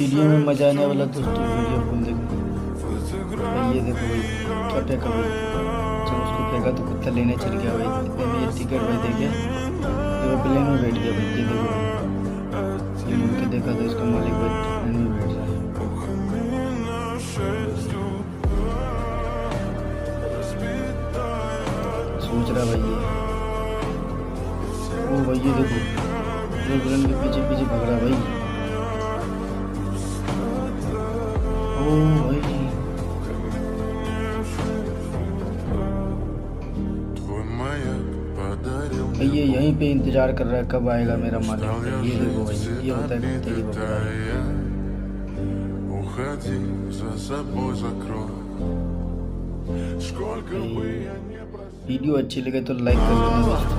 Video में मजा आने वाला दोस्तों, वीडियो फुल देखो भाई। ये देखो भाई क्या फेंका भाई, जब उसको फेंका तो कुत्ता लेने चल गया भाई। इतने में ये टिकट भाई देखे तो प्लेन में बैठ गया भाई। ये देखो भाई, ये मुड़ के देखा तो इसका मालिक भाई प्लेन में बैठ रहा है, सोच रहा भाई ये। ओ भाई ये देखो एरोप्लेन के पीछे पीछे भाग रहा भाई। ओ भाई ये यहीं पे इंतजार कर रहा है कब आएगा मेरा मालिक। ये देखो भाई, ये होता है कुत्ते की वफादारी। वीडियो अच्छी लगे तो लाइक कर देना दोस्तों।